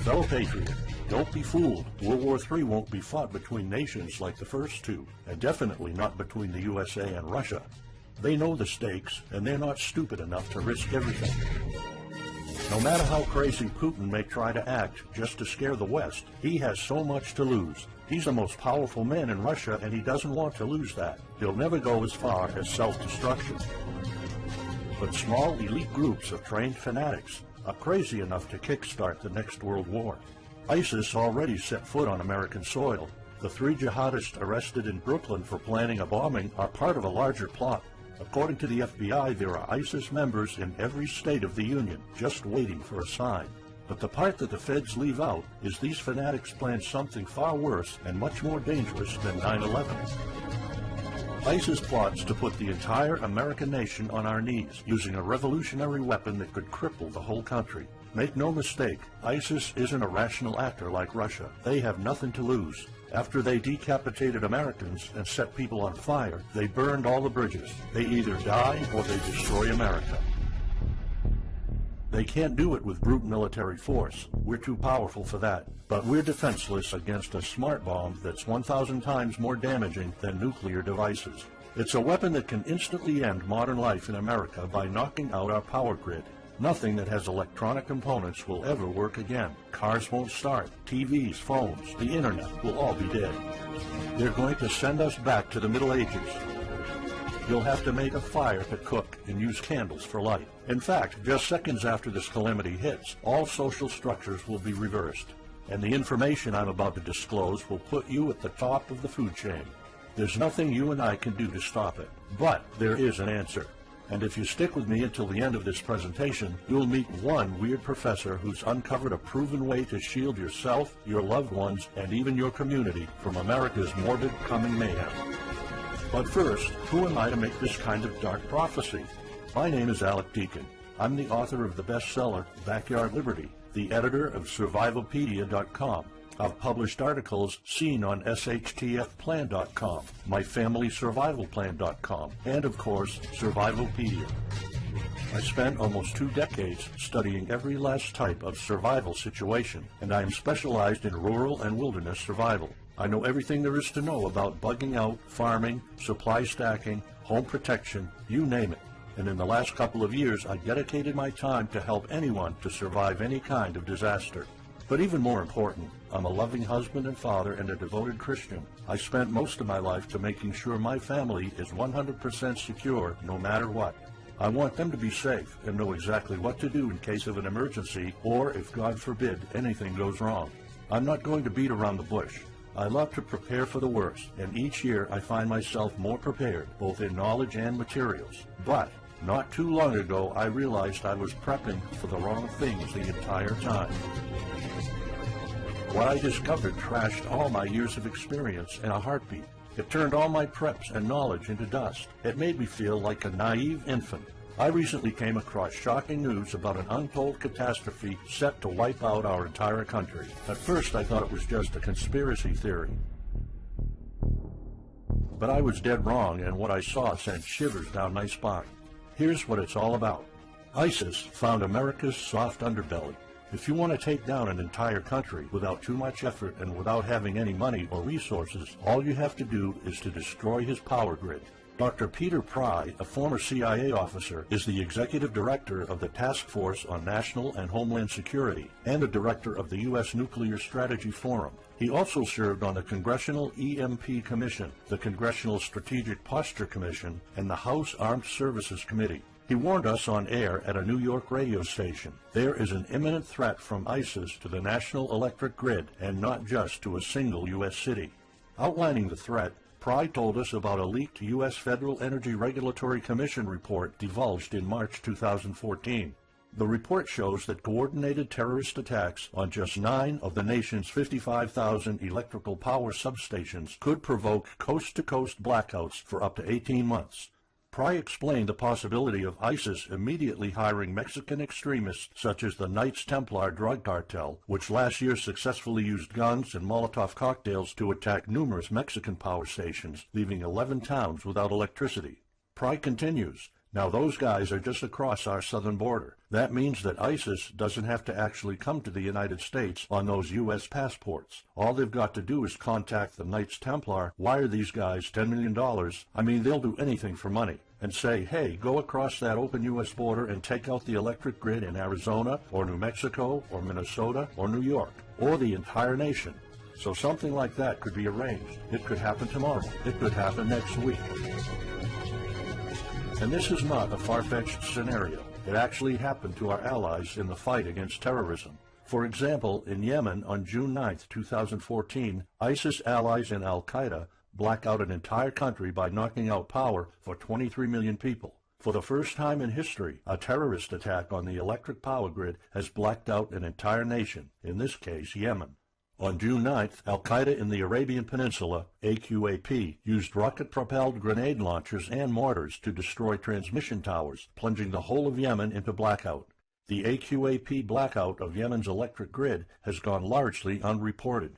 Fellow patriot, don't be fooled. World War III won't be fought between nations like the first two, and definitely not between the USA and Russia. They know the stakes, and they're not stupid enough to risk everything. No matter how crazy Putin may try to act just to scare the West, he has so much to lose. He's the most powerful man in Russia, and he doesn't want to lose that. He'll never go as far as self-destruction. But small elite groups of trained fanatics are crazy enough to kickstart the next world war. ISIS already set foot on American soil. The 3 jihadists arrested in Brooklyn for planning a bombing are part of a larger plot. According to the FBI, there are ISIS members in every state of the Union, just waiting for a sign. But the part that the feds leave out is these fanatics plan something far worse and much more dangerous than 9/11. ISIS plots to put the entire American nation on our knees, using a revolutionary weapon that could cripple the whole country. Make no mistake, ISIS isn't a rational actor like Russia. They have nothing to lose. After they decapitated Americans and set people on fire, they burned all the bridges. They either die or they destroy America. They can't do it with brute military force. We're too powerful for that. But we're defenseless against a smart bomb that's 1,000 times more damaging than nuclear devices. It's a weapon that can instantly end modern life in America by knocking out our power grid. Nothing that has electronic components will ever work again. Cars won't start. TVs, phones, the internet will all be dead. They're going to send us back to the Middle Ages. You'll have to make a fire to cook and use candles for light. In fact, just seconds after this calamity hits, all social structures will be reversed. And the information I'm about to disclose will put you at the top of the food chain. There's nothing you and I can do to stop it. But there is an answer. And if you stick with me until the end of this presentation, you'll meet one weird professor who's uncovered a proven way to shield yourself, your loved ones, and even your community from America's morbid coming mayhem. But first, who am I to make this kind of dark prophecy? My name is Alec Deakin. I'm the author of the bestseller, Backyard Liberty, the editor of Survivalpedia.com. I've published articles seen on SHTFplan.com, MyFamilySurvivalPlan.com, and of course, Survivalpedia. I spent almost 2 decades studying every last type of survival situation, and I am specialized in rural and wilderness survival. I know everything there is to know about bugging out, farming, supply stacking, home protection, you name it. And in the last couple of years, I dedicated my time to help anyone to survive any kind of disaster. But even more important, I'm a loving husband and father and a devoted Christian. I spent most of my life to making sure my family is 100% secure no matter what. I want them to be safe and know exactly what to do in case of an emergency or if, God forbid, anything goes wrong. I'm not going to beat around the bush. I love to prepare for the worst, and each year I find myself more prepared, both in knowledge and materials. But not too long ago, I realized I was prepping for the wrong things the entire time. What I discovered trashed all my years of experience in a heartbeat. It turned all my preps and knowledge into dust. It made me feel like a naive infant. I recently came across shocking news about an untold catastrophe set to wipe out our entire country. At first, I thought it was just a conspiracy theory. But I was dead wrong, and what I saw sent shivers down my spine. Here's what it's all about. ISIS found America's soft underbelly. If you want to take down an entire country without too much effort and without having any money or resources, all you have to do is to destroy his power grid. Dr. Peter Pry, a former CIA officer, is the executive director of the Task Force on National and Homeland Security and the director of the U.S. Nuclear Strategy Forum. He also served on the Congressional EMP Commission, the Congressional Strategic Posture Commission, and the House Armed Services Committee. He warned us on air at a New York radio station. There is an imminent threat from ISIS to the national electric grid, and not just to a single U.S. city. Outlining the threat, Pry told us about a leaked U.S. Federal Energy Regulatory Commission report divulged in March 2014. The report shows that coordinated terrorist attacks on just 9 of the nation's 55,000 electrical power substations could provoke coast-to-coast blackouts for up to 18 months. Pry explained the possibility of ISIS immediately hiring Mexican extremists such as the Knights Templar drug cartel, which last year successfully used guns and Molotov cocktails to attack numerous Mexican power stations, leaving 11 towns without electricity. Pry continues, Now those guys are just across our southern border. That means that ISIS doesn't have to actually come to the United States on those U.S. passports. All they've got to do is contact the Knights Templar, wire these guys $10 million. I mean, they'll do anything for money. And say, hey, go across that open U.S. border and take out the electric grid in Arizona or New Mexico or Minnesota or New York or the entire nation. So something like that could be arranged. It could happen tomorrow. It could happen next week. And this is not a far-fetched scenario. It actually happened to our allies in the fight against terrorism. For example, in Yemen on June 9, 2014, ISIS allies in al-Qaeda black out an entire country by knocking out power for 23 million people. For the first time in history, a terrorist attack on the electric power grid has blacked out an entire nation, in this case Yemen. On June 9th, al-Qaeda in the Arabian Peninsula, AQAP, used rocket-propelled grenade launchers and mortars to destroy transmission towers, plunging the whole of Yemen into blackout. The AQAP blackout of Yemen's electric grid has gone largely unreported.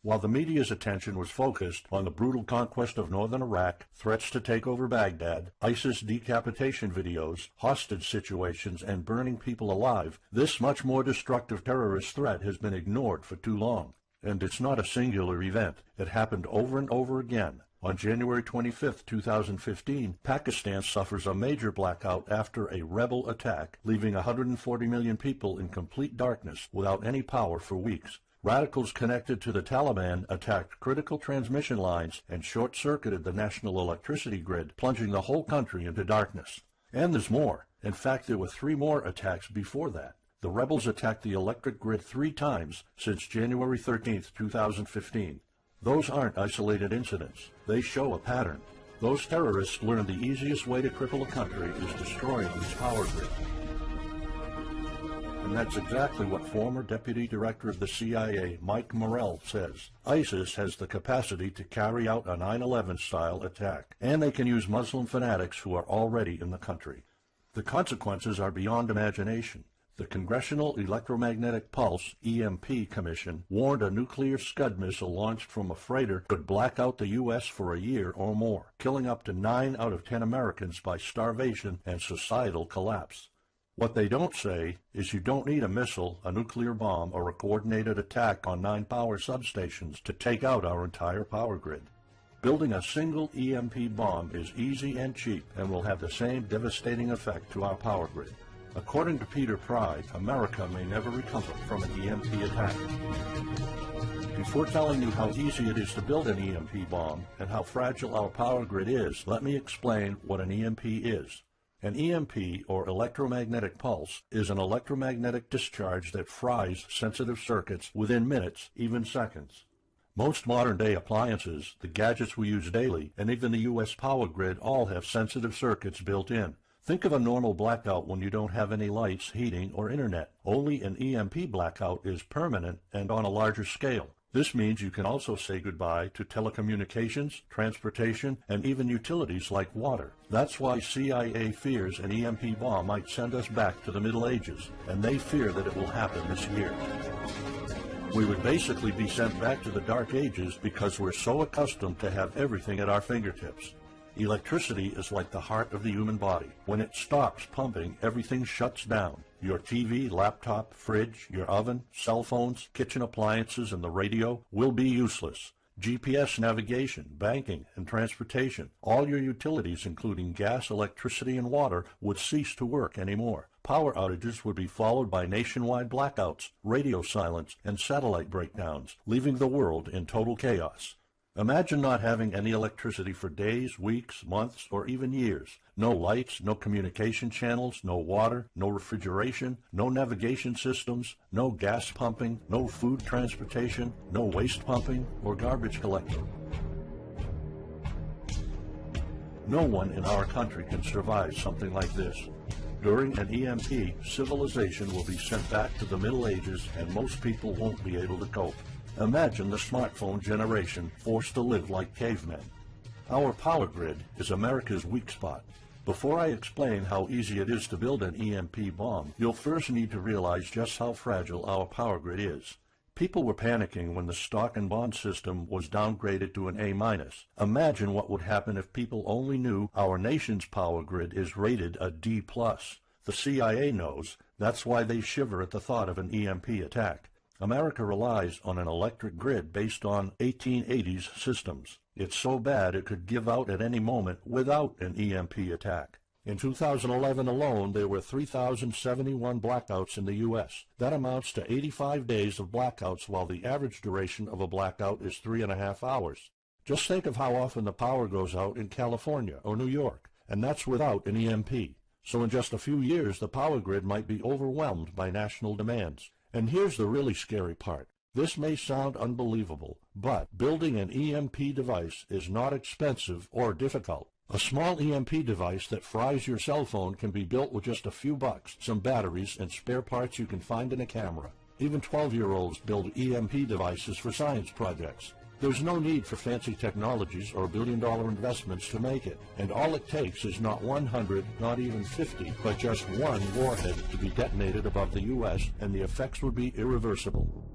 While the media's attention was focused on the brutal conquest of northern Iraq, threats to take over Baghdad, ISIS decapitation videos, hostage situations, and burning people alive, this much more destructive terrorist threat has been ignored for too long. And it's not a singular event. It happened over and over again. On January 25, 2015, Pakistan suffers a major blackout after a rebel attack, leaving 140 million people in complete darkness without any power for weeks. Radicals connected to the Taliban attacked critical transmission lines and short-circuited the national electricity grid, plunging the whole country into darkness. And there's more. In fact, there were 3 more attacks before that. The rebels attacked the electric grid 3 times since January 13, 2015. Those aren't isolated incidents. They show a pattern. Those terrorists learned the easiest way to cripple a country is destroying its power grid. And that's exactly what former Deputy Director of the CIA, Mike Morell, says. ISIS has the capacity to carry out a 9/11-style attack, and they can use Muslim fanatics who are already in the country. The consequences are beyond imagination. The Congressional Electromagnetic Pulse, EMP, Commission warned a nuclear Scud missile launched from a freighter could black out the U.S. for a year or more, killing up to 9 out of 10 Americans by starvation and societal collapse. What they don't say is you don't need a missile, a nuclear bomb, or a coordinated attack on 9 power substations to take out our entire power grid. Building a single EMP bomb is easy and cheap and will have the same devastating effect to our power grid. According to Peter Pride, America may never recover from an EMP attack. Before telling you how easy it is to build an EMP bomb and how fragile our power grid is, let me explain what an EMP is. An EMP, or electromagnetic pulse, is an electromagnetic discharge that fries sensitive circuits within minutes, even seconds. Most modern-day appliances, the gadgets we use daily, and even the U.S. power grid all have sensitive circuits built in. Think of a normal blackout when you don't have any lights, heating, or internet. Only an EMP blackout is permanent and on a larger scale. This means you can also say goodbye to telecommunications, transportation, and even utilities like water. That's why CIA fears an EMP bomb might send us back to the Middle Ages, and they fear that it will happen this year. We would basically be sent back to the Dark Ages because we're so accustomed to have everything at our fingertips. Electricity is like the heart of the human body. When it stops pumping, everything shuts down. Your TV, laptop, fridge, your oven, cell phones, kitchen appliances, and the radio will be useless. GPS navigation, banking, and transportation, all your utilities, including gas, electricity, and water, would cease to work anymore. Power outages would be followed by nationwide blackouts, radio silence, and satellite breakdowns, leaving the world in total chaos. Imagine not having any electricity for days, weeks, months, or even years. No lights, no communication channels, no water, no refrigeration, no navigation systems, no gas pumping, no food transportation, no waste pumping or garbage collecting. No one in our country can survive something like this. During an EMP, civilization will be sent back to the Middle Ages and most people won't be able to cope. Imagine the smartphone generation forced to live like cavemen. Our power grid is America's weak spot. Before I explain how easy it is to build an EMP bomb, you'll first need to realize just how fragile our power grid is. People were panicking when the stock and bond system was downgraded to an A-. Imagine what would happen if people only knew our nation's power grid is rated a D+. The CIA knows. That's why they shiver at the thought of an EMP attack. America relies on an electric grid based on 1880s systems. It's so bad it could give out at any moment without an EMP attack. In 2011 alone, there were 3,071 blackouts in the U.S. That amounts to 85 days of blackouts, while the average duration of a blackout is 3.5 hours. Just think of how often the power goes out in California or New York, and that's without an EMP. So in just a few years, the power grid might be overwhelmed by national demands. And here's the really scary part. This may sound unbelievable, but building an EMP device is not expensive or difficult. A small EMP device that fries your cell phone can be built with just a few bucks, some batteries, and spare parts you can find in a camera. Even 12-year-olds build EMP devices for science projects. There's no need for fancy technologies or billion-dollar investments to make it, and all it takes is not 100, not even 50, but just one warhead to be detonated above the U.S., and the effects would be irreversible.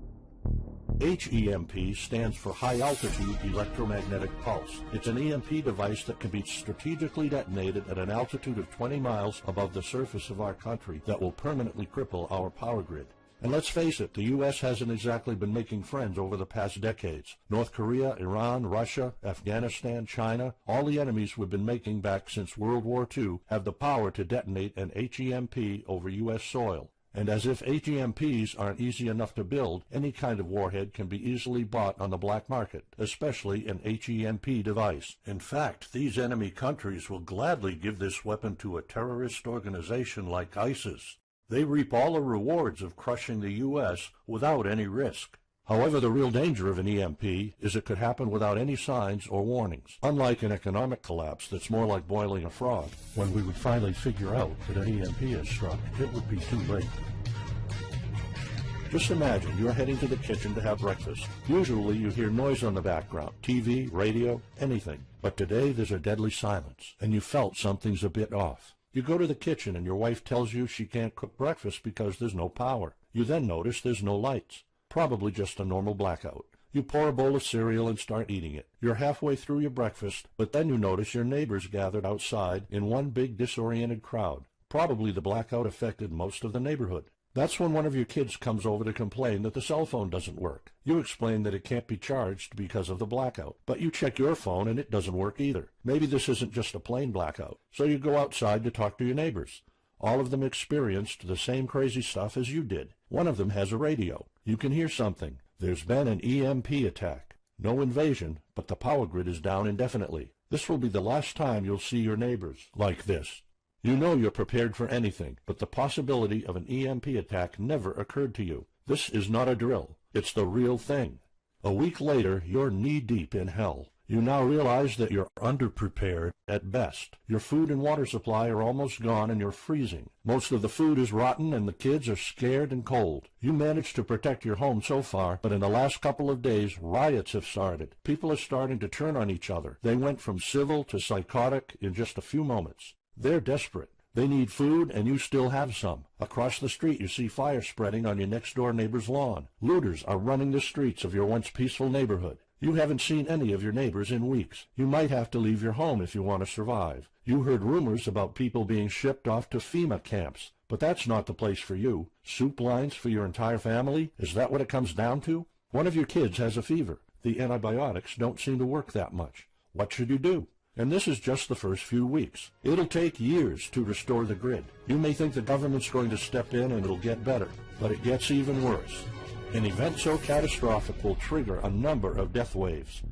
HEMP stands for High Altitude Electromagnetic Pulse. It's an EMP device that can be strategically detonated at an altitude of 20 miles above the surface of our country that will permanently cripple our power grid. And let's face it, the U.S. hasn't exactly been making friends over the past decades. North Korea, Iran, Russia, Afghanistan, China, all the enemies we've been making back since World War II have the power to detonate an HEMP over U.S. soil. And as if HEMPs aren't easy enough to build, any kind of warhead can be easily bought on the black market, especially an HEMP device. In fact, these enemy countries will gladly give this weapon to a terrorist organization like ISIS. They reap all the rewards of crushing the U.S. without any risk. However, the real danger of an EMP is it could happen without any signs or warnings. Unlike an economic collapse that's more like boiling a frog, when we would finally figure out that an EMP has struck, it would be too late. Just imagine you're heading to the kitchen to have breakfast. Usually you hear noise on the background, TV, radio, anything. But today there's a deadly silence, and you felt something's a bit off. You go to the kitchen and your wife tells you she can't cook breakfast because there's no power. You then notice there's no lights. Probably just a normal blackout. You pour a bowl of cereal and start eating it. You're halfway through your breakfast, but then you notice your neighbors gathered outside in one big disoriented crowd. Probably the blackout affected most of the neighborhood. That's when one of your kids comes over to complain that the cell phone doesn't work. You explain that it can't be charged because of the blackout, but you check your phone and it doesn't work either. Maybe this isn't just a plain blackout. So you go outside to talk to your neighbors. All of them experienced the same crazy stuff as you did. One of them has a radio. You can hear something. There's been an EMP attack. No invasion, but the power grid is down indefinitely. This will be the last time you'll see your neighbors like this. You know you're prepared for anything, but the possibility of an EMP attack never occurred to you. This is not a drill. It's the real thing. A week later, you're knee-deep in hell. You now realize that you're underprepared at best. Your food and water supply are almost gone and you're freezing. Most of the food is rotten and the kids are scared and cold. You managed to protect your home so far, but in the last couple of days, riots have started. People are starting to turn on each other. They went from civil to psychotic in just a few moments. They're desperate. They need food, and you still have some. Across the street, you see fire spreading on your next-door neighbor's lawn. Looters are running the streets of your once peaceful neighborhood. You haven't seen any of your neighbors in weeks. You might have to leave your home if you want to survive. You heard rumors about people being shipped off to FEMA camps, but that's not the place for you. Soup lines for your entire family? Is that what it comes down to? One of your kids has a fever. The antibiotics don't seem to work that much. What should you do? And this is just the first few weeks. It'll take years to restore the grid. You may think the government's going to step in and it'll get better, but it gets even worse. An event so catastrophic will trigger a number of death waves.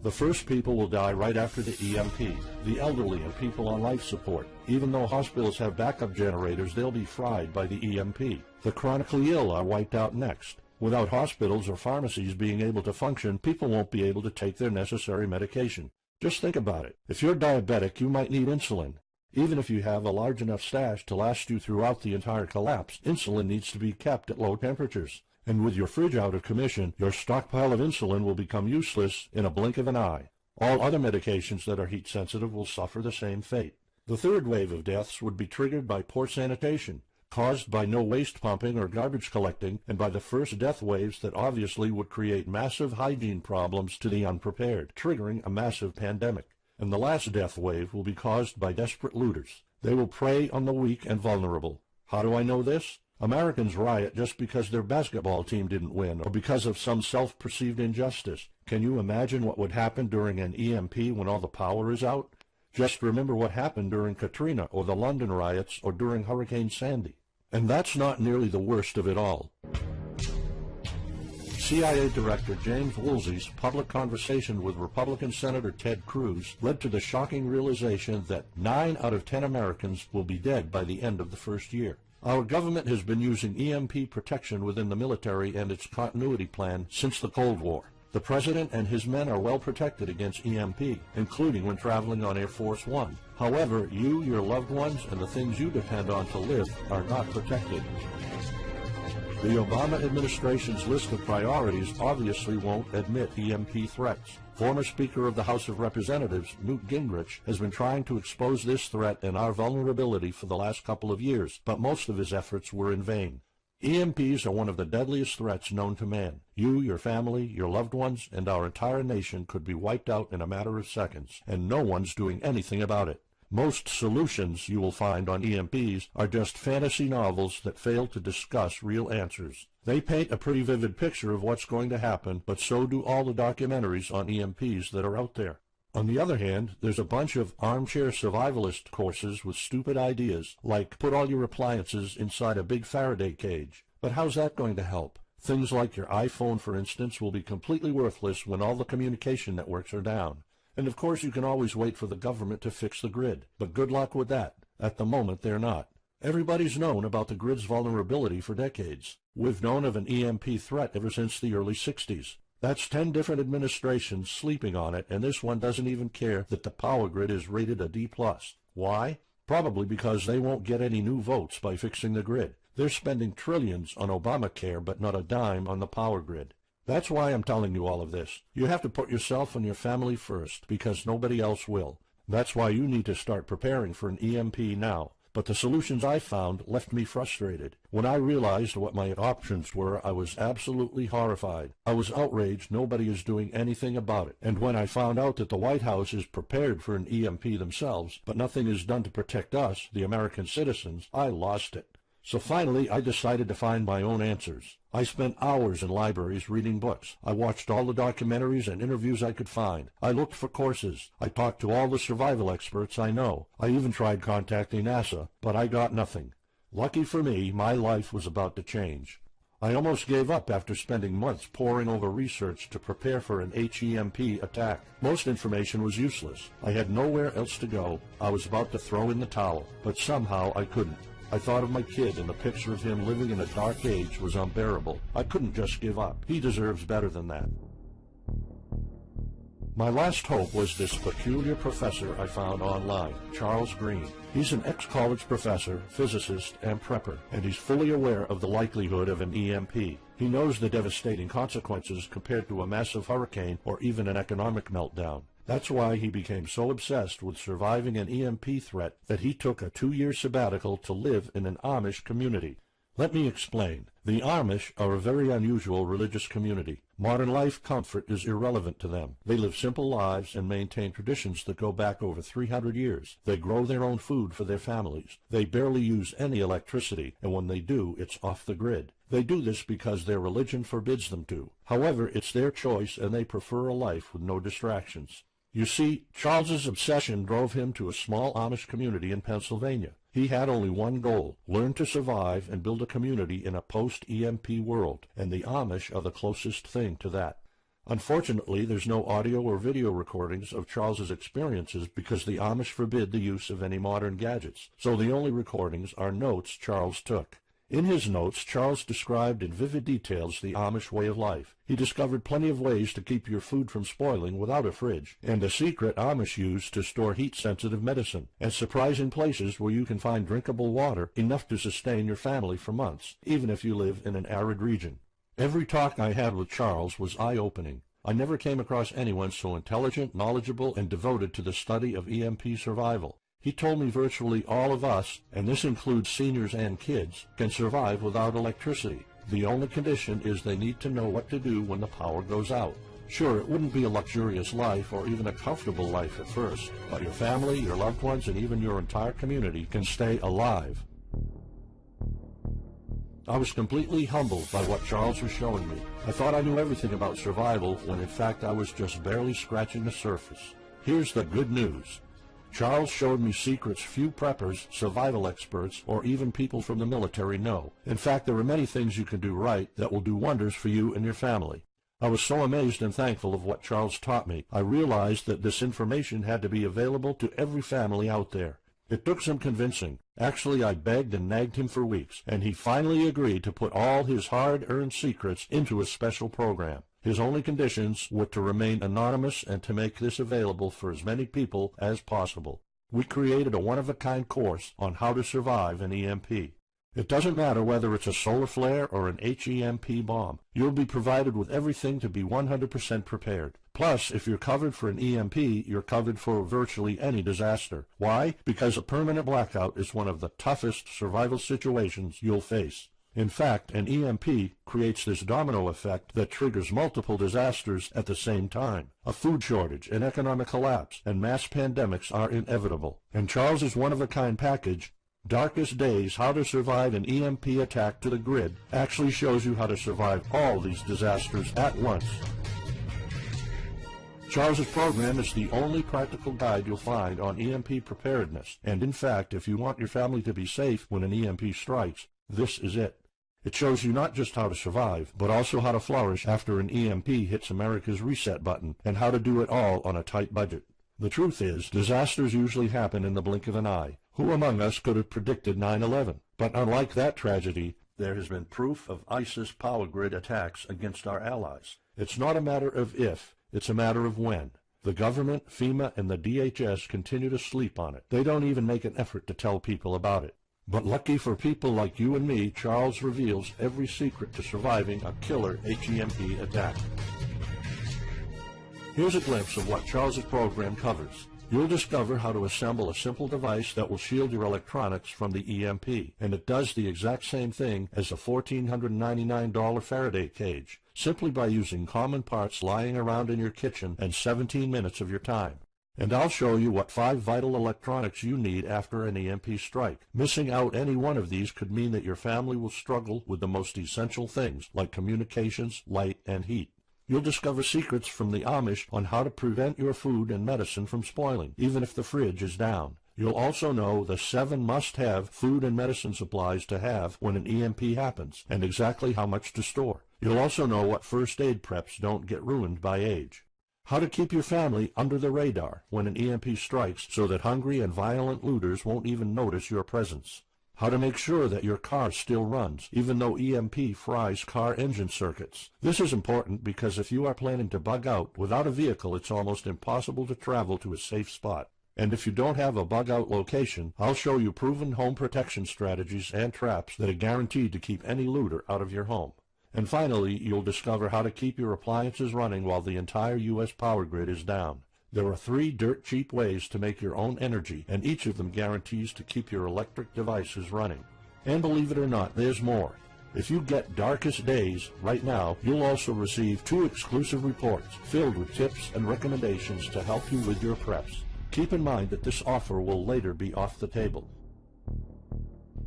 The first people will die right after the EMP, the elderly and people on life support. Even though hospitals have backup generators, they'll be fried by the EMP. The chronically ill are wiped out next. Without hospitals or pharmacies being able to function, people won't be able to take their necessary medication. Just think about it. If you're diabetic, you might need insulin. Even if you have a large enough stash to last you throughout the entire collapse, insulin needs to be kept at low temperatures. And with your fridge out of commission, your stockpile of insulin will become useless in a blink of an eye. All other medications that are heat-sensitive will suffer the same fate. The third wave of deaths would be triggered by poor sanitation. caused by no waste pumping or garbage collecting, and by the first death waves that obviously would create massive hygiene problems to the unprepared, triggering a massive pandemic. And the last death wave will be caused by desperate looters. They will prey on the weak and vulnerable. How do I know this? Americans riot just because their basketball team didn't win or because of some self-perceived injustice. Can you imagine what would happen during an EMP when all the power is out? Just remember what happened during Katrina or the London riots or during Hurricane Sandy. And that's not nearly the worst of it all. CIA Director James Woolsey's public conversation with Republican Senator Ted Cruz led to the shocking realization that 9 out of 10 Americans will be dead by the end of the first year. Our government has been using EMP protection within the military and its continuity plan since the Cold War. The President and his men are well protected against EMP, including when traveling on Air Force One. However, you, your loved ones, and the things you depend on to live are not protected. The Obama administration's list of priorities obviously won't admit EMP threats. Former Speaker of the House of Representatives, Newt Gingrich, has been trying to expose this threat and our vulnerability for the last couple of years, but most of his efforts were in vain. EMPs are one of the deadliest threats known to man. You, your family, your loved ones, and our entire nation could be wiped out in a matter of seconds, and no one's doing anything about it. Most solutions you will find on EMPs are just fantasy novels that fail to discuss real answers. They paint a pretty vivid picture of what's going to happen, but so do all the documentaries on EMPs that are out there. On the other hand, there's a bunch of armchair survivalist courses with stupid ideas, like put all your appliances inside a big Faraday cage. But how's that going to help? Things like your iPhone, for instance, will be completely worthless when all the communication networks are down. And of course you can always wait for the government to fix the grid, but good luck with that. At the moment they're not. Everybody's known about the grid's vulnerability for decades. We've known of an EMP threat ever since the early 60s. That's 10 different administrations sleeping on it, and this one doesn't even care that the power grid is rated a D+. Why? Probably because they won't get any new votes by fixing the grid. They're spending trillions on Obamacare, but not a dime on the power grid. That's why I'm telling you all of this. You have to put yourself and your family first, because nobody else will. That's why you need to start preparing for an EMP now. But the solutions I found left me frustrated. When I realized what my options were, I was absolutely horrified. I was outraged nobody is doing anything about it. And when I found out that the White House is prepared for an EMP themselves, but nothing is done to protect us, the American citizens, I lost it. So finally, I decided to find my own answers. I spent hours in libraries reading books. I watched all the documentaries and interviews I could find. I looked for courses. I talked to all the survival experts I know. I even tried contacting NASA, but I got nothing. Lucky for me, my life was about to change. I almost gave up after spending months poring over research to prepare for an HEMP attack. Most information was useless. I had nowhere else to go. I was about to throw in the towel, but somehow I couldn't. I thought of my kid, and the picture of him living in a dark age was unbearable. I couldn't just give up. He deserves better than that. My last hope was this peculiar professor I found online, Charles Green. He's an ex-college professor, physicist, and prepper, and he's fully aware of the likelihood of an EMP. He knows the devastating consequences compared to a massive hurricane or even an economic meltdown. That's why he became so obsessed with surviving an EMP threat that he took a 2-year sabbatical to live in an Amish community. Let me explain. The Amish are a very unusual religious community. Modern life comfort is irrelevant to them. They live simple lives and maintain traditions that go back over 300 years. They grow their own food for their families. They barely use any electricity, and when they do, it's off the grid. They do this because their religion forbids them to. However, it's their choice, and they prefer a life with no distractions. You see, Charles's obsession drove him to a small Amish community in Pennsylvania. He had only one goal: learn to survive and build a community in a post-EMP world, and the Amish are the closest thing to that. Unfortunately, there's no audio or video recordings of Charles's experiences because the Amish forbid the use of any modern gadgets, so the only recordings are notes Charles took. In his notes, Charles described in vivid details the Amish way of life. He discovered plenty of ways to keep your food from spoiling without a fridge, and a secret Amish use to store heat-sensitive medicine, and surprising places where you can find drinkable water enough to sustain your family for months, even if you live in an arid region. Every talk I had with Charles was eye-opening. I never came across anyone so intelligent, knowledgeable, and devoted to the study of EMP survival. He told me virtually all of us, and this includes seniors and kids, can survive without electricity. The only condition is they need to know what to do when the power goes out. Sure, it wouldn't be a luxurious life or even a comfortable life at first, but your family, your loved ones, and even your entire community can stay alive. I was completely humbled by what Charles was showing me. I thought I knew everything about survival when in fact I was just barely scratching the surface. Here's the good news. Charles showed me secrets few preppers, survival experts, or even people from the military know. In fact, there are many things you can do right that will do wonders for you and your family. I was so amazed and thankful of what Charles taught me. I realized that this information had to be available to every family out there. It took some convincing. Actually, I begged and nagged him for weeks, and he finally agreed to put all his hard-earned secrets into a special program. His only conditions were to remain anonymous and to make this available for as many people as possible. We created a one-of-a-kind course on how to survive an EMP. It doesn't matter whether it's a solar flare or an HEMP bomb. You'll be provided with everything to be 100% prepared. Plus, if you're covered for an EMP, you're covered for virtually any disaster. Why? Because a permanent blackout is one of the toughest survival situations you'll face. In fact, an EMP creates this domino effect that triggers multiple disasters at the same time. A food shortage, an economic collapse, and mass pandemics are inevitable. And Charles's one-of-a-kind package, Darkest Days, How to Survive an EMP Attack to the Grid, actually shows you how to survive all these disasters at once. Charles's program is the only practical guide you'll find on EMP preparedness, and in fact, if you want your family to be safe when an EMP strikes, this is it. It shows you not just how to survive, but also how to flourish after an EMP hits America's reset button, and how to do it all on a tight budget. The truth is, disasters usually happen in the blink of an eye. Who among us could have predicted 9/11? But unlike that tragedy, there has been proof of ISIS power grid attacks against our allies. It's not a matter of if, it's a matter of when. The government, FEMA, and the DHS continue to sleep on it. They don't even make an effort to tell people about it. But lucky for people like you and me, Charles reveals every secret to surviving a killer HEMP attack. Here's a glimpse of what Charles's program covers. You'll discover how to assemble a simple device that will shield your electronics from the EMP, and it does the exact same thing as a $1,499 Faraday cage, simply by using common parts lying around in your kitchen and 17 minutes of your time. And I'll show you what 5 vital electronics you need after an EMP strike. Missing out any one of these could mean that your family will struggle with the most essential things like communications, light, and heat. You'll discover secrets from the Amish on how to prevent your food and medicine from spoiling, even if the fridge is down. You'll also know the 7 must-have food and medicine supplies to have when an EMP happens, and exactly how much to store. You'll also know what first aid preps don't get ruined by age. How to keep your family under the radar when an EMP strikes so that hungry and violent looters won't even notice your presence. How to make sure that your car still runs, even though EMP fries car engine circuits. This is important because if you are planning to bug out, without a vehicle it's almost impossible to travel to a safe spot. And if you don't have a bug-out location, I'll show you proven home protection strategies and traps that are guaranteed to keep any looter out of your home. And finally, you'll discover how to keep your appliances running while the entire U.S. power grid is down. There are 3 dirt-cheap ways to make your own energy, and each of them guarantees to keep your electric devices running. And believe it or not, there's more. If you get Darkest Days right now, you'll also receive 2 exclusive reports filled with tips and recommendations to help you with your preps. Keep in mind that this offer will later be off the table.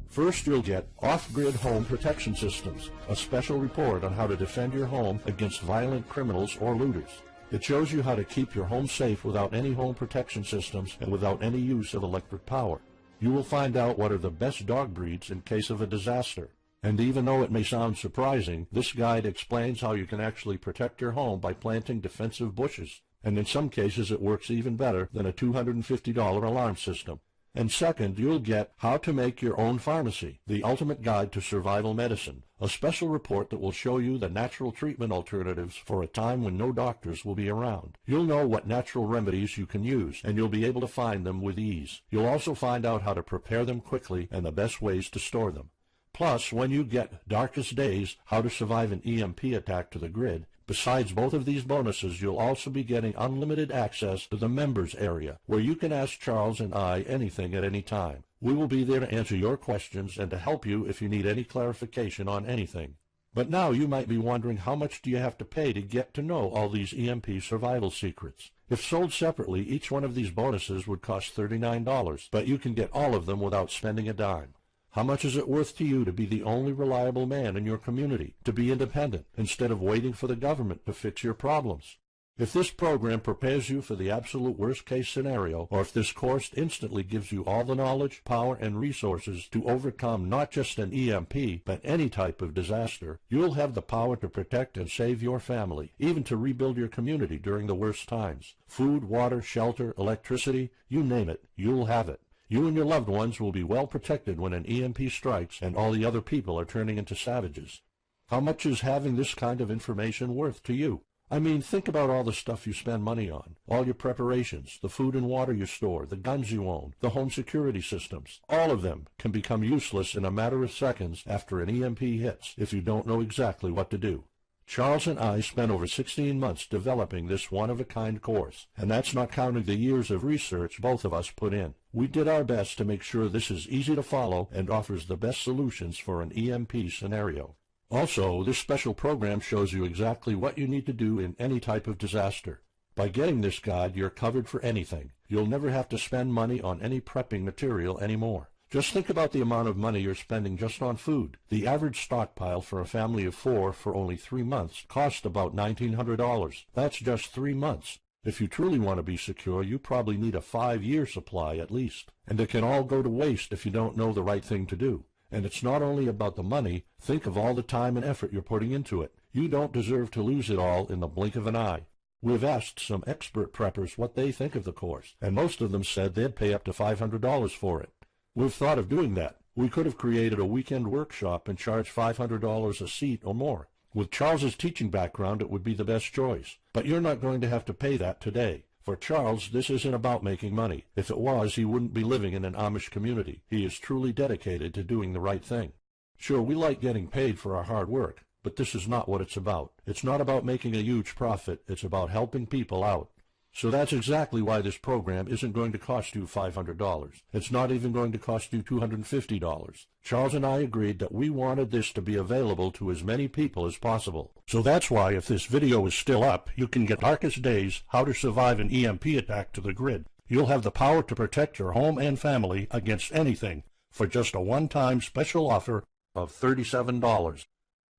First, you'll get Off-Grid Home Protection Systems, a special report on how to defend your home against violent criminals or looters. It shows you how to keep your home safe without any home protection systems and without any use of electric power. You will find out what are the best dog breeds in case of a disaster. And even though it may sound surprising, this guide explains how you can actually protect your home by planting defensive bushes. And in some cases it works even better than a $250 alarm system. And second, you'll get How to Make Your Own Pharmacy, the ultimate guide to survival medicine, a special report that will show you the natural treatment alternatives for a time when no doctors will be around. You'll know what natural remedies you can use, and you'll be able to find them with ease. You'll also find out how to prepare them quickly and the best ways to store them. Plus, when you get Darkest Days, How to Survive an EMP Attack to the Grid, Besides both of these bonuses, you'll also be getting unlimited access to the members area, where you can ask Charles and I anything at any time. We will be there to answer your questions and to help you if you need any clarification on anything. But now you might be wondering, how much do you have to pay to get to know all these EMP survival secrets? If sold separately, each one of these bonuses would cost $39, but you can get all of them without spending a dime. How much is it worth to you to be the only reliable man in your community, to be independent, instead of waiting for the government to fix your problems? If this program prepares you for the absolute worst-case scenario, or if this course instantly gives you all the knowledge, power, and resources to overcome not just an EMP, but any type of disaster, you'll have the power to protect and save your family, even to rebuild your community during the worst times. Food, water, shelter, electricity, you name it, you'll have it. You and your loved ones will be well protected when an EMP strikes and all the other people are turning into savages. How much is having this kind of information worth to you? I mean, think about all the stuff you spend money on, all your preparations, the food and water you store, the guns you own, the home security systems. All of them can become useless in a matter of seconds after an EMP hits if you don't know exactly what to do. Charles and I spent over 16 months developing this one-of-a-kind course, and that's not counting the years of research both of us put in. We did our best to make sure this is easy to follow and offers the best solutions for an EMP scenario. Also, this special program shows you exactly what you need to do in any type of disaster. By getting this guide, you're covered for anything. You'll never have to spend money on any prepping material anymore. Just think about the amount of money you're spending just on food. The average stockpile for a family of 4 for only 3 months cost about $1,900. That's just 3 months. If you truly want to be secure, you probably need a 5-year supply at least. And it can all go to waste if you don't know the right thing to do. And it's not only about the money. Think of all the time and effort you're putting into it. You don't deserve to lose it all in the blink of an eye. We've asked some expert preppers what they think of the course, and most of them said they'd pay up to $500 for it. We've thought of doing that. We could have created a weekend workshop and charged $500 a seat or more. With Charles's teaching background, it would be the best choice. But you're not going to have to pay that today. For Charles, this isn't about making money. If it was, he wouldn't be living in an Amish community. He is truly dedicated to doing the right thing. Sure, we like getting paid for our hard work, but this is not what it's about. It's not about making a huge profit. It's about helping people out. So that's exactly why this program isn't going to cost you $500. It's not even going to cost you $250. Charles and I agreed that we wanted this to be available to as many people as possible. So that's why, if this video is still up, you can get Darkest Days, How to Survive an EMP Attack to the Grid. You'll have the power to protect your home and family against anything for just a one-time special offer of $37.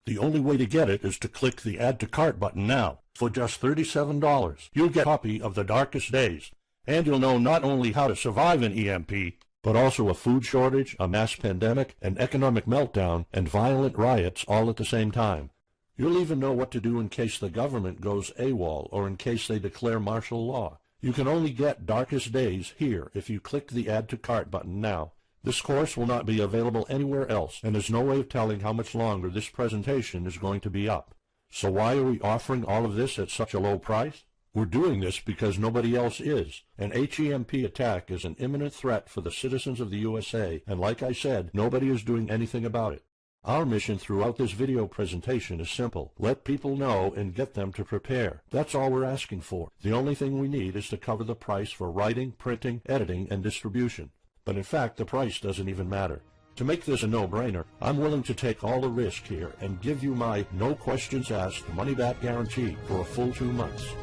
The only way to get it is to click the Add to Cart button now. For just $37, you'll get a copy of The Darkest Days, and you'll know not only how to survive an EMP, but also a food shortage, a mass pandemic, an economic meltdown, and violent riots all at the same time. You'll even know what to do in case the government goes AWOL or in case they declare martial law. You can only get Darkest Days here if you click the Add to Cart button now. This course will not be available anywhere else, and there's no way of telling how much longer this presentation is going to be up. So why are we offering all of this at such a low price? We're doing this because nobody else is. An HEMP attack is an imminent threat for the citizens of the USA, and like I said, nobody is doing anything about it. Our mission throughout this video presentation is simple. Let people know and get them to prepare. That's all we're asking for. The only thing we need is to cover the price for writing, printing, editing, and distribution. But in fact, the price doesn't even matter. To make this a no-brainer, I'm willing to take all the risk here and give you my no questions asked money-back guarantee for a full 2 months.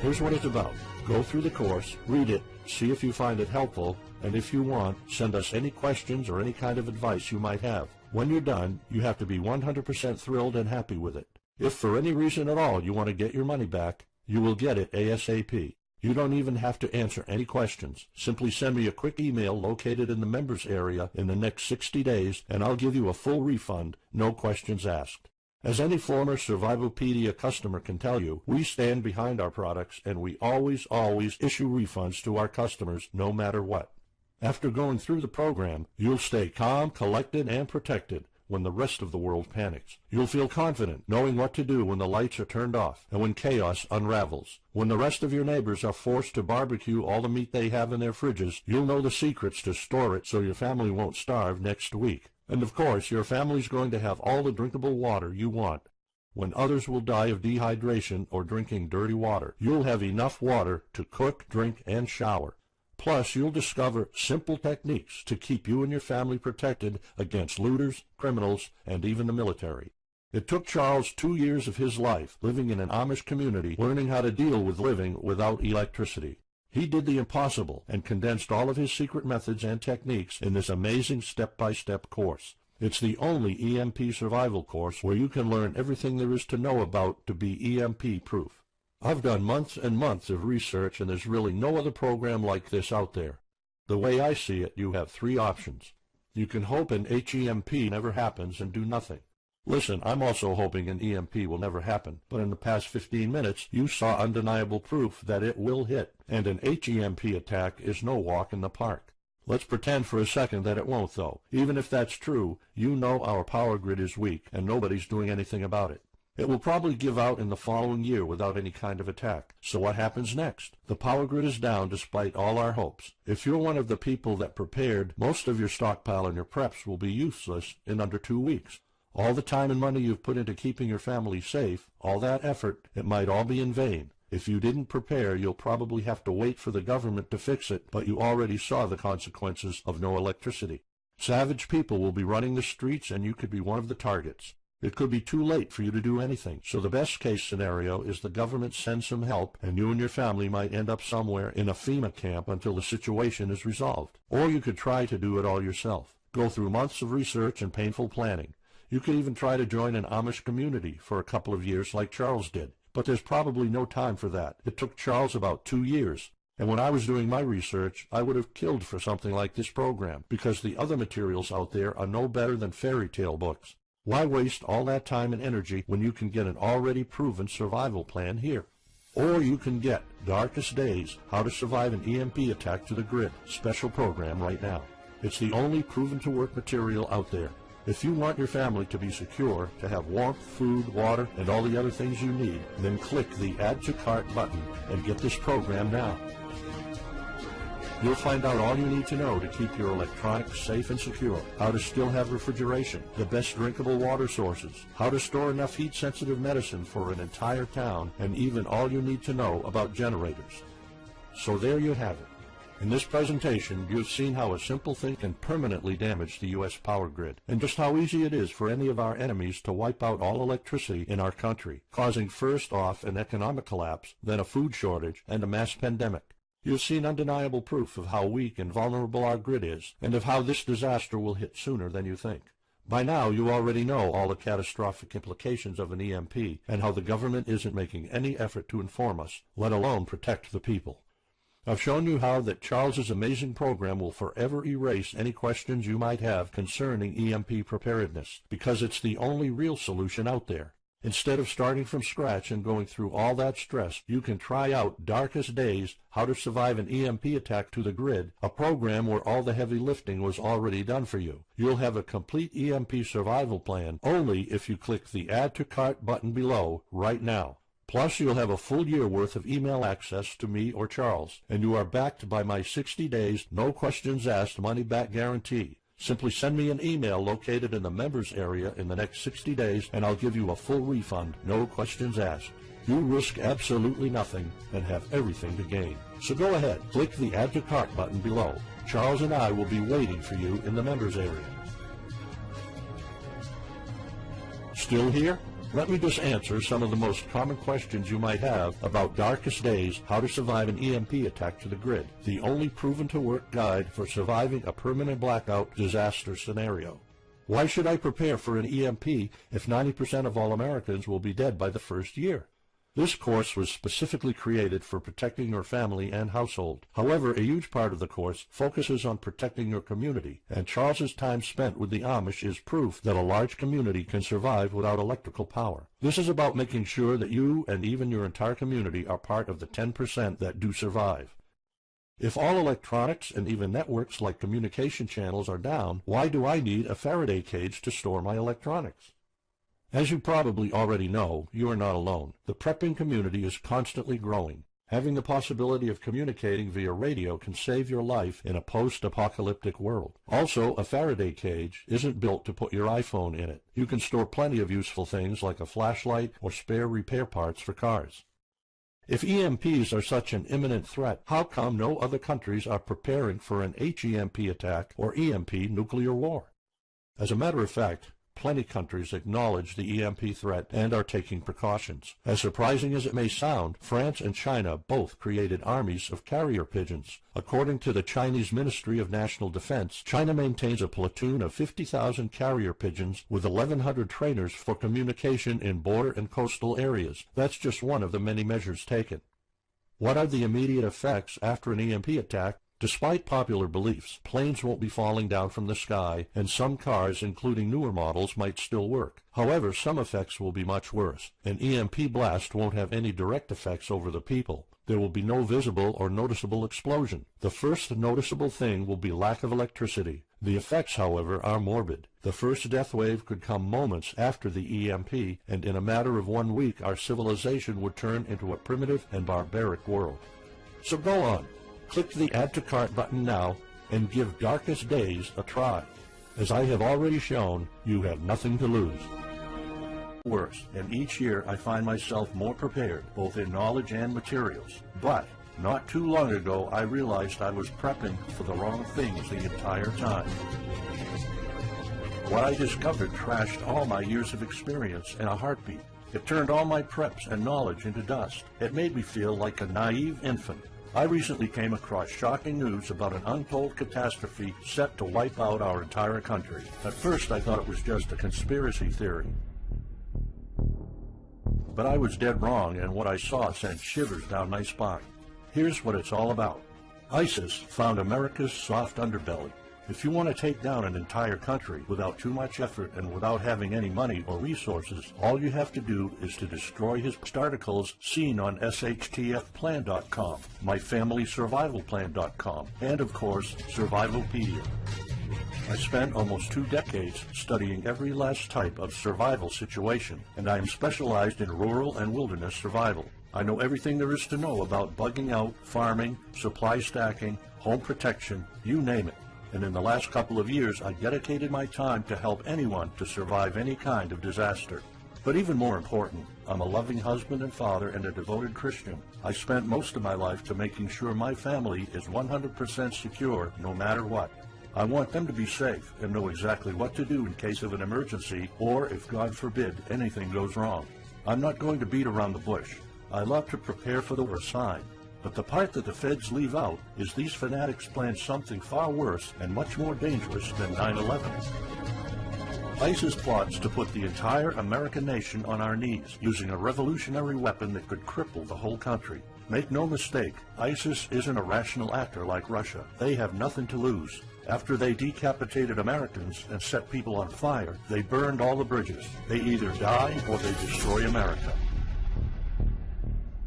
Here's what it's about. Go through the course, read it, see if you find it helpful, and if you want, send us any questions or any kind of advice you might have. When you're done, you have to be 100% thrilled and happy with it. If for any reason at all you want to get your money back, you will get it ASAP. You don't even have to answer any questions. Simply send me a quick email located in the members area in the next 60 days, and I'll give you a full refund, no questions asked. As any former Survivalopedia customer can tell you, we stand behind our products, and we always issue refunds to our customers no matter what. After going through the program, you'll stay calm, collected, and protected when the rest of the world panics. You'll feel confident knowing what to do when the lights are turned off and when chaos unravels. When the rest of your neighbors are forced to barbecue all the meat they have in their fridges, you'll know the secrets to store it so your family won't starve next week. And of course, your family's going to have all the drinkable water you want. when others will die of dehydration or drinking dirty water. You'll have enough water to cook, drink, and shower. Plus, you'll discover simple techniques to keep you and your family protected against looters, criminals, and even the military. It took Charles 2 years of his life living in an Amish community, learning how to deal with living without electricity. He did the impossible and condensed all of his secret methods and techniques in this amazing step-by-step course. It's the only EMP survival course where you can learn everything there is to know about to be EMP-proof. I've done months and months of research, and there's really no other program like this out there. The way I see it, you have 3 options. You can hope an HEMP never happens and do nothing. Listen, I'm also hoping an EMP will never happen, but in the past 15 minutes, you saw undeniable proof that it will hit, and an HEMP attack is no walk in the park. Let's pretend for a second that it won't, though. Even if that's true, you know our power grid is weak, and nobody's doing anything about it. It will probably give out in the following year without any kind of attack. So what happens next? The power grid is down despite all our hopes. If you're one of the people that prepared, most of your stockpile and your preps will be useless in under 2 weeks. All the time and money you've put into keeping your family safe, all that effort, it might all be in vain. If you didn't prepare, you'll probably have to wait for the government to fix it, but you already saw the consequences of no electricity. Savage people will be running the streets, and you could be one of the targets. It could be too late for you to do anything, so the best case scenario is the government sends some help, and you and your family might end up somewhere in a FEMA camp until the situation is resolved. Or you could try to do it all yourself. Go through months of research and painful planning. You could even try to join an Amish community for a couple of years like Charles did. But there's probably no time for that. It took Charles about 2 years. And when I was doing my research, I would have killed for something like this program, because the other materials out there are no better than fairy tale books. Why waste all that time and energy when you can get an already proven survival plan here? Or you can get Darkest Days, How to Survive an EMP Attack to the Grid special program right now. It's the only proven-to-work material out there. If you want your family to be secure, to have warmth, food, water, and all the other things you need, then click the Add to Cart button and get this program now. You'll find out all you need to know to keep your electronics safe and secure, how to still have refrigeration, the best drinkable water sources, how to store enough heat-sensitive medicine for an entire town, and even all you need to know about generators. So there you have it. In this presentation, you've seen how a simple thing can permanently damage the U.S. power grid, and just how easy it is for any of our enemies to wipe out all electricity in our country, causing first off an economic collapse, then a food shortage, and a mass pandemic. You've seen undeniable proof of how weak and vulnerable our grid is, and of how this disaster will hit sooner than you think. By now, you already know all the catastrophic implications of an EMP, and how the government isn't making any effort to inform us, let alone protect the people. I've shown you how that Charles's amazing program will forever erase any questions you might have concerning EMP preparedness, because it's the only real solution out there. Instead of starting from scratch and going through all that stress, you can try out Darkest Days, How to Survive an EMP Attack to the Grid, a program where all the heavy lifting was already done for you. You'll have a complete EMP survival plan only if you click the Add to Cart button below right now. Plus, you'll have a full year worth of email access to me or Charles, and you are backed by my 60 days, no questions asked money-back guarantee. Simply send me an email located in the members area in the next 60 days, and I'll give you a full refund, no questions asked. You risk absolutely nothing and have everything to gain. So go ahead, click the Add to Cart button below. Charles and I will be waiting for you in the members area. Still here? Let me just answer some of the most common questions you might have about Darkest Days, How to Survive an EMP Attack to the Grid, the only proven-to-work guide for surviving a permanent blackout disaster scenario. Why should I prepare for an EMP if 90% of all Americans will be dead by the first year? This course was specifically created for protecting your family and household. However, a huge part of the course focuses on protecting your community, and Charles's time spent with the Amish is proof that a large community can survive without electrical power. This is about making sure that you and even your entire community are part of the 10% that do survive. If all electronics and even networks like communication channels are down, why do I need a Faraday cage to store my electronics? As you probably already know, you are not alone. The prepping community is constantly growing. Having the possibility of communicating via radio can save your life in a post-apocalyptic world. Also, a Faraday cage isn't built to put your iPhone in it. You can store plenty of useful things like a flashlight or spare repair parts for cars. If EMPs are such an imminent threat, how come no other countries are preparing for an HEMP attack or EMP nuclear war? As a matter of fact, plenty of countries acknowledge the EMP threat and are taking precautions. As surprising as it may sound, France and China both created armies of carrier pigeons. According to the Chinese Ministry of National Defense, China maintains a platoon of 50,000 carrier pigeons with 1,100 trainers for communication in border and coastal areas. That's just one of the many measures taken. What are the immediate effects after an EMP attack? Despite popular beliefs, planes won't be falling down from the sky, and some cars, including newer models, might still work. However, some effects will be much worse. An EMP blast won't have any direct effects over the people. There will be no visible or noticeable explosion. The first noticeable thing will be lack of electricity. The effects, however, are morbid. The first death wave could come moments after the EMP, and in a matter of 1 week, our civilization would turn into a primitive and barbaric world. So go on. Click the Add to Cart button now and give Darkest Days a try. As I have already shown, you have nothing to lose. Worse, and each year I find myself more prepared, both in knowledge and materials. But not too long ago I realized I was prepping for the wrong things the entire time. What I discovered trashed all my years of experience in a heartbeat. It turned all my preps and knowledge into dust. It made me feel like a naive infant. I recently came across shocking news about an untold catastrophe set to wipe out our entire country. At first I thought it was just a conspiracy theory. But I was dead wrong, and what I saw sent shivers down my spine. Here's what it's all about. ISIS found America's soft underbelly. If you want to take down an entire country without too much effort and without having any money or resources, all you have to do is to destroy his articles seen on SHTFplan.com, MyFamilySurvivalPlan.com, and of course, Survivalpedia. I spent almost 2 decades studying every last type of survival situation, and I am specialized in rural and wilderness survival. I know everything there is to know about bugging out, farming, supply stacking, home protection, you name it. And in the last couple of years, I dedicated my time to help anyone to survive any kind of disaster. But even more important, I'm a loving husband and father and a devoted Christian. I spent most of my life to making sure my family is 100% secure no matter what. I want them to be safe and know exactly what to do in case of an emergency or, if God forbid, anything goes wrong. I'm not going to beat around the bush. I love to prepare for the worst sign. But the part that the feds leave out is these fanatics plan something far worse and much more dangerous than 9/11. ISIS plots to put the entire American nation on our knees using a revolutionary weapon that could cripple the whole country. Make no mistake, ISIS isn't a rational actor like Russia. They have nothing to lose. After they decapitated Americans and set people on fire, they burned all the bridges. They either die or they destroy America.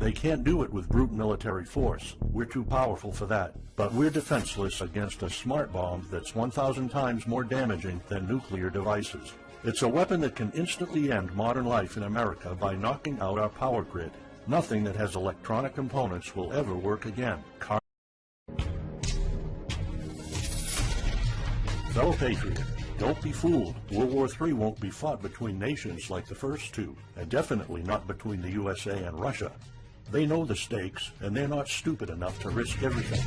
They can't do it with brute military force. We're too powerful for that. But we're defenseless against a smart bomb that's 1,000 times more damaging than nuclear devices. It's a weapon that can instantly end modern life in America by knocking out our power grid. Nothing that has electronic components will ever work again. Fellow patriot, don't be fooled. World War III won't be fought between nations like the first two, and definitely not between the USA and Russia. They know the stakes, and they're not stupid enough to risk everything.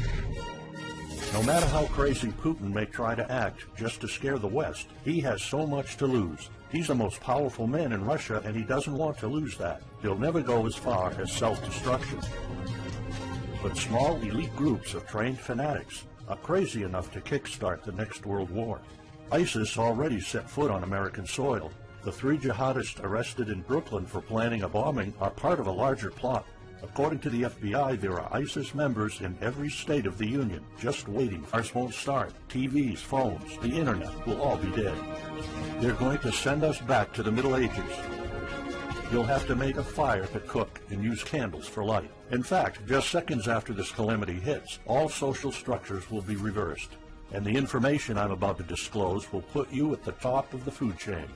No matter how crazy Putin may try to act just to scare the West, he has so much to lose. He's the most powerful man in Russia, and he doesn't want to lose that. He'll never go as far as self-destruction. But small elite groups of trained fanatics are crazy enough to kickstart the next world war. ISIS already set foot on American soil. The 3 jihadists arrested in Brooklyn for planning a bombing are part of a larger plot. According to the FBI, there are ISIS members in every state of the Union, just waiting. Ours won't start. TVs, phones, the internet will all be dead. They're going to send us back to the Middle Ages. You'll have to make a fire to cook and use candles for light. In fact, just seconds after this calamity hits, all social structures will be reversed. And the information I'm about to disclose will put you at the top of the food chain.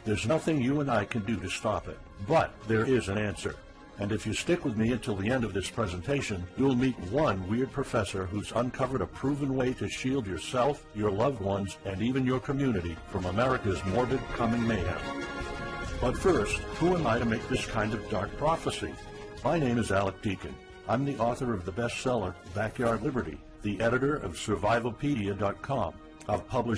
There's nothing you and I can do to stop it. But there is an answer. And if you stick with me until the end of this presentation, you'll meet one weird professor who's uncovered a proven way to shield yourself, your loved ones, and even your community from America's morbid coming mayhem. But first, who am I to make this kind of dark prophecy? My name is Alec Deakin. I'm the author of the bestseller Backyard Liberty, the editor of Survivalpedia.com. I've published